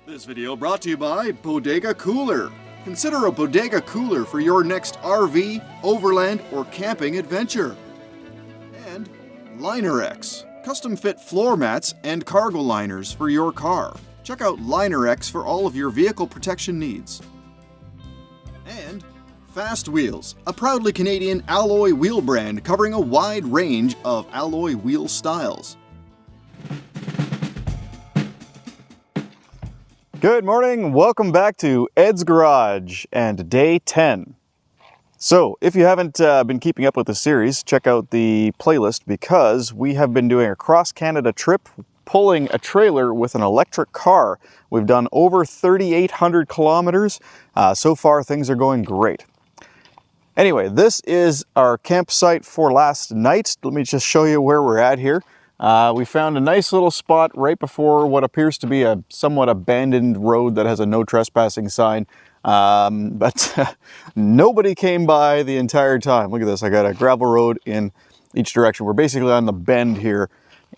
This video brought to you by Bodega Cooler. Consider a Bodega Cooler for your next RV, overland, or camping adventure. And LinerX, custom fit floor mats and cargo liners for your car. Check out LinerX for all of your vehicle protection needs. And Fast Wheels, a proudly Canadian alloy wheel brand covering a wide range of alloy wheel styles. Good morning, welcome back to Ed's Garage and day 10. So, if you haven't been keeping up with the series, check out the playlist because we have been doing a cross-Canada trip pulling a trailer with an electric car. We've done over 3,800 kilometers. So far, things are going great. Anyway, this is our campsite for last night. Let me just show you where we're at here. We found a nice little spot right before what appears to be a somewhat abandoned road that has a no trespassing sign. But nobody came by the entire time. Look at this, I got a gravel road in each direction. We're basically on the bend here.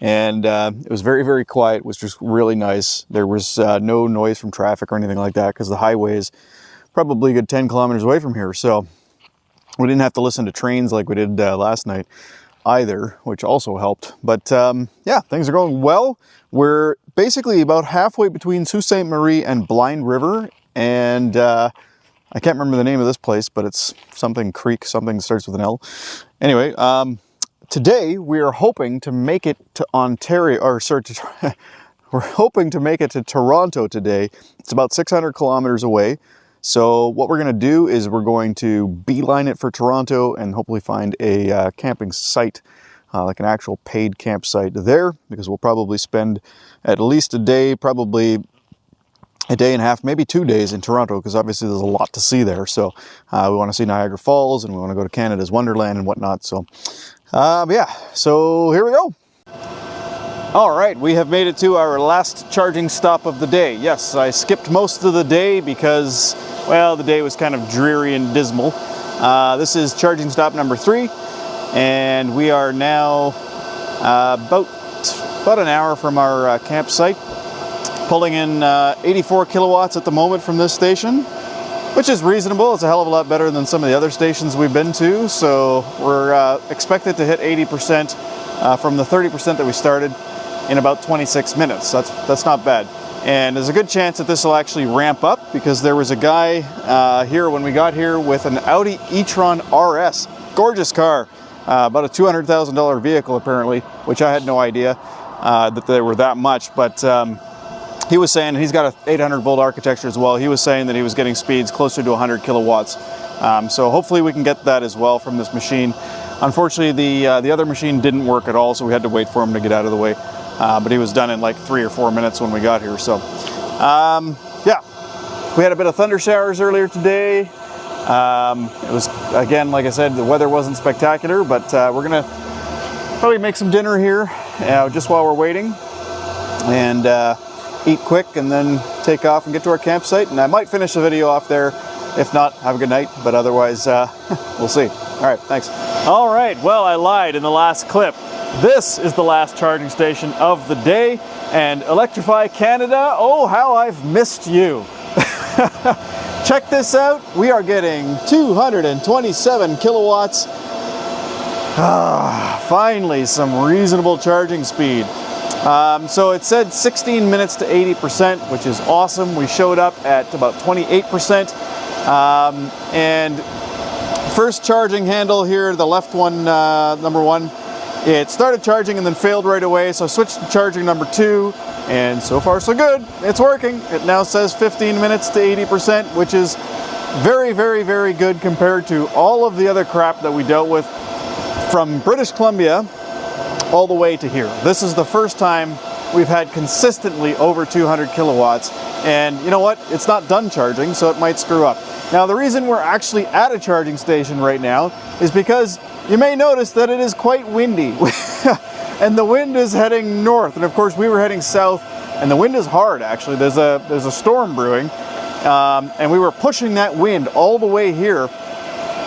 And it was very, very quiet. It was just really nice. There was no noise from traffic or anything like that because the highway is probably a good 10 kilometers away from here. So we didn't have to listen to trains like we did last night either, which also helped. But yeah, things are going well. We're basically about halfway between Sault Ste. Marie and Blind River, and I can't remember the name of this place, but it's something creek, something starts with an L. Anyway, today we are hoping to make it to Ontario, or sorry, we're hoping to make it to Toronto today. It's about 600 kilometers away. So what we're going to do is we're going to beeline it for Toronto and hopefully find a camping site, like an actual paid campsite there, because we'll probably spend at least a day, probably a day and a half, maybe 2 days in Toronto, because obviously there's a lot to see there. So we want to see Niagara Falls and we want to go to Canada's Wonderland and whatnot. So yeah, so here we go. All right, we have made it to our last charging stop of the day. Yes, I skipped most of the day because, well, the day was kind of dreary and dismal. This is charging stop number 3, and we are now about an hour from our campsite, pulling in 84 kilowatts at the moment from this station, which is reasonable. It's a hell of a lot better than some of the other stations we've been to, so we're expected to hit 80% from the 30% that we started in about 26 minutes. That's not bad. And there's a good chance that this will actually ramp up because there was a guy here when we got here with an Audi e-tron RS. Gorgeous car. About a $200,000 vehicle apparently, which I had no idea that they were that much. But he was saying, he's got a 800 volt architecture as well. He was saying that he was getting speeds closer to 100 kilowatts. So hopefully we can get that as well from this machine. Unfortunately, the other machine didn't work at all, so we had to wait for him to get out of the way. But he was done in like 3 or 4 minutes when we got here. So, yeah, we had a bit of thunder showers earlier today. It was, again, like I said, the weather wasn't spectacular, but we're going to probably make some dinner here just while we're waiting and eat quick and then take off and get to our campsite. And I might finish the video off there. If not, have a good night, but otherwise, we'll see. All right, thanks. All right, well, I lied in the last clip. This is the last charging station of the day, and Electrify Canada, oh, how I've missed you. Check this out. We are getting 227 kilowatts. Finally, some reasonable charging speed. So it said 16 minutes to 80%, which is awesome. We showed up at about 28%. And first charging handle here, the left one, number 1, it started charging and then failed right away, so I switched to charging number 2, and so far so good. It's working. It now says 15 minutes to 80%, which is very, very, very good compared to all of the other crap that we dealt with from British Columbia all the way to here. This is the first time we've had consistently over 200 kilowatts, and you know what? It's not done charging, so it might screw up. Now, the reason we're actually at a charging station right now is because you may notice that it is quite windy and the wind is heading north, and of course we were heading south, and the wind is hard actually. There's a storm brewing, and we were pushing that wind all the way here,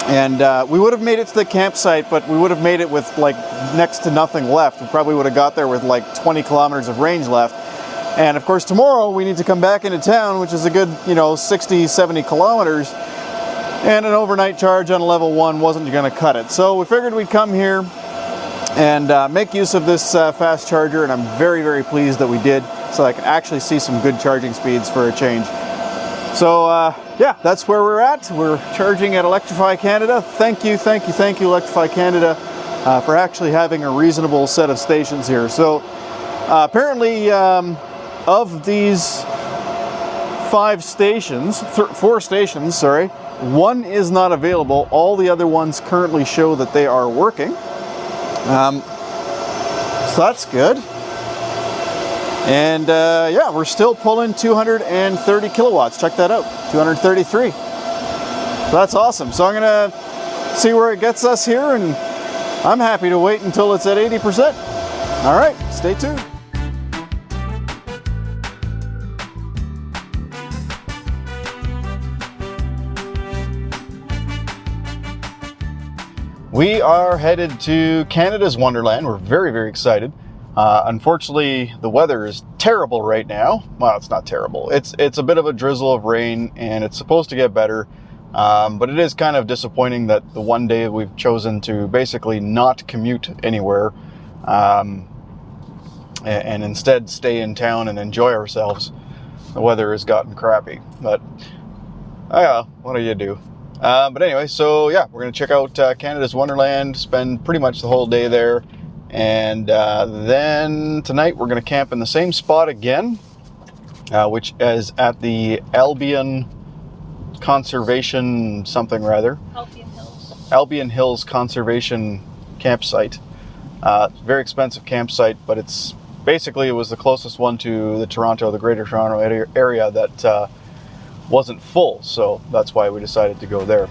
and we would have made it to the campsite, but we would have made it with like next to nothing left. We probably would have got there with like 20 kilometers of range left, And of course tomorrow we need to come back into town, which is a good, 60, 70 kilometers. And an overnight charge on level 1 wasn't going to cut it. So we figured we'd come here and make use of this fast charger, and I'm very, very pleased that we did, so I can actually see some good charging speeds for a change. So yeah, that's where we're at. We're charging at Electrify Canada. Thank you, Electrify Canada, for actually having a reasonable set of stations here. So apparently of these 4 stations, sorry, 1 is not available. All the other ones currently show that they are working. So that's good. And yeah, we're still pulling 230 kilowatts. Check that out, 233. So that's awesome. So I'm gonna see where it gets us here, and I'm happy to wait until it's at 80%. All right, stay tuned. We are headed to Canada's Wonderland. We're very, very excited. Unfortunately, the weather is terrible right now. Well, it's not terrible. It's a bit of a drizzle of rain, and it's supposed to get better. But it is kind of disappointing that the one day we've chosen to basically not commute anywhere, and instead stay in town and enjoy ourselves, the weather has gotten crappy. But what do you do? But anyway, so yeah, we're going to check out Canada's Wonderland, spend pretty much the whole day there, and then tonight we're going to camp in the same spot again, which is at the Albion Conservation something rather. Albion Hills Conservation Campsite. Very expensive campsite, but it was the closest one to the Greater Toronto area that wasn't full, so that's why we decided to go there.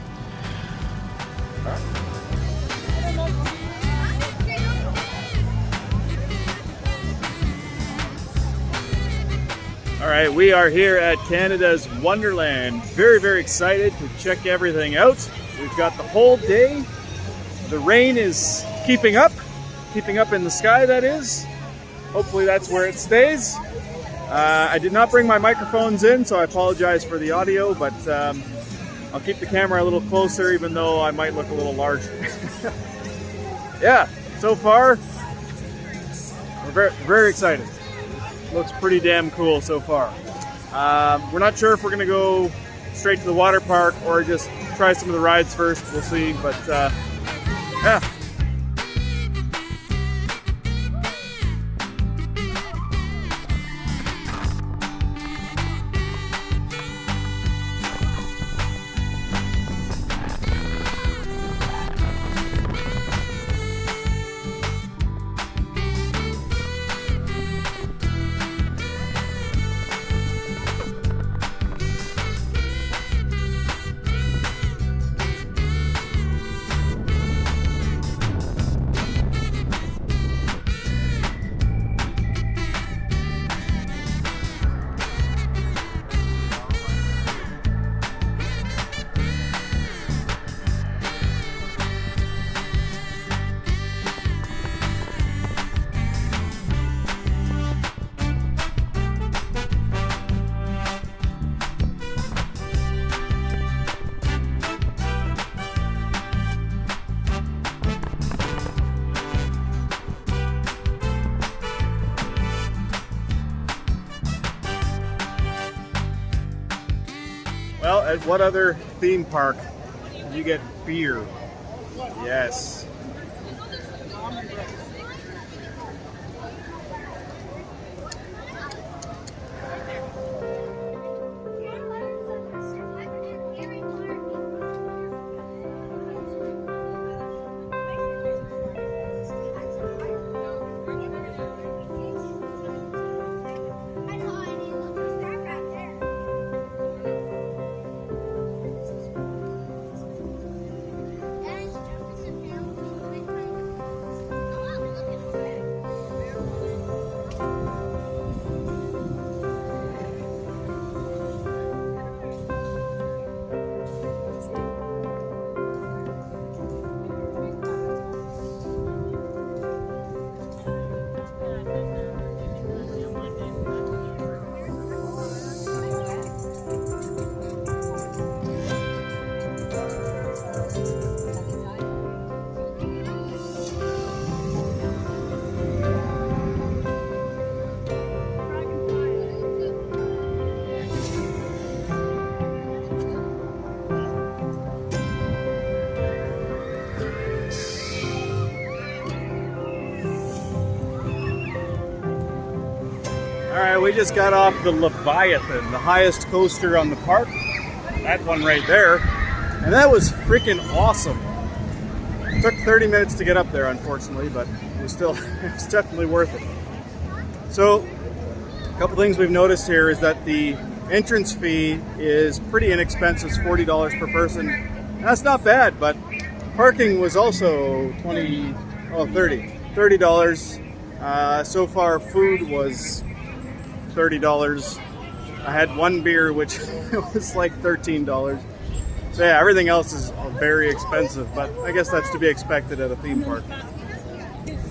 All right, we are here at Canada's Wonderland. Very, very excited to check everything out. We've got the whole day. The rain is keeping up in the sky, that is. Hopefully that's where it stays. I did not bring my microphones in, so I apologize for the audio, but I'll keep the camera a little closer, even though I might look a little larger. Yeah, so far, we're very, very excited. Looks pretty damn cool so far. We're not sure if we're going to go straight to the water park or just try some of the rides first. We'll see, but yeah. Well, at what other theme park do you get beer? Yes. we just got off the Leviathan, the highest coaster on the park. That one right there. And that was freaking awesome. It took 30 minutes to get up there, unfortunately, but it was still, it's definitely worth it. So, a couple things we've noticed here is that the entrance fee is pretty inexpensive, it's $40 per person. And that's not bad, but parking was also $30. So far, food was $30. I had one beer, which was like $13. So yeah, everything else is very expensive, but I guess that's to be expected at a theme park.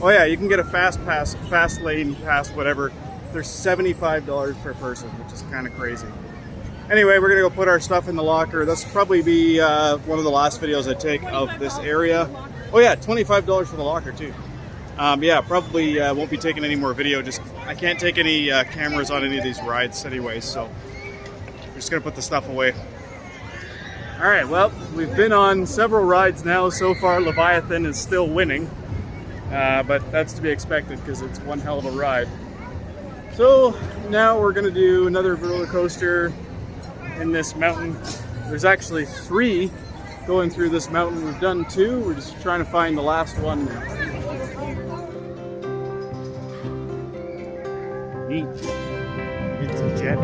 Oh yeah, you can get a fast pass, fast lane pass, whatever. They're $75 per person, which is kind of crazy. Anyway, we're gonna go put our stuff in the locker. This will probably be one of the last videos I take of this area. Oh yeah, $25 for the locker too. Yeah, probably won't be taking any more video. Just I can't take any cameras on any of these rides anyways, so we're just gonna put the stuff away. All right, well, we've been on several rides now. So far, Leviathan is still winning, but that's to be expected because it's one hell of a ride. So now we're gonna do another roller coaster in this mountain. There's actually 3 going through this mountain. We've done 2. We're just trying to find the last one. Neat. It's a jet.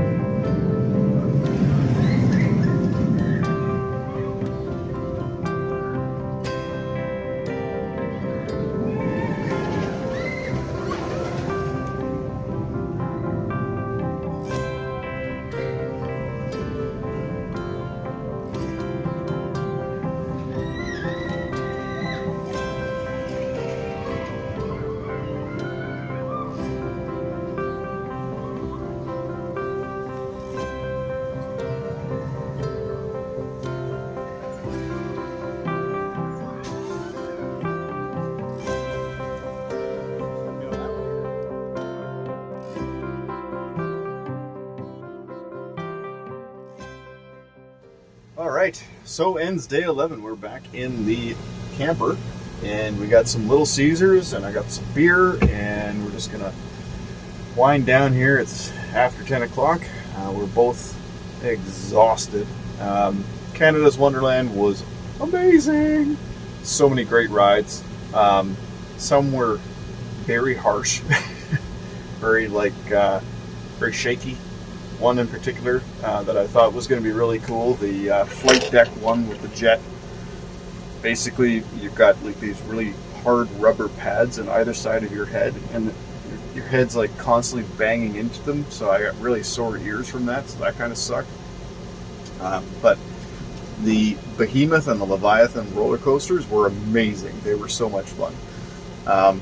Alright, so ends day 11. We're back in the camper and we got some Little Caesars and I got some beer and we're just gonna wind down here. It's after 10 o'clock. We're both exhausted. Canada's Wonderland was amazing. So many great rides. Some were very harsh, very shaky. One in particular that I thought was going to be really cool, the flight deck one with the jet. Basically, you've got like these really hard rubber pads on either side of your head, and your head's like constantly banging into them, so I got really sore ears from that, so that kind of sucked. But the Behemoth and the Leviathan roller coasters were amazing. They were so much fun.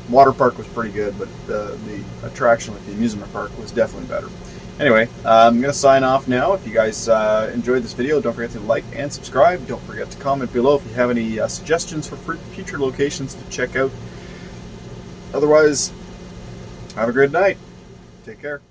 Water park was pretty good, but the attraction at the amusement park was definitely better. Anyway, I'm going to sign off now. If you guys enjoyed this video, don't forget to like and subscribe. Don't forget to comment below if you have any suggestions for future locations to check out. Otherwise, have a great night. Take care.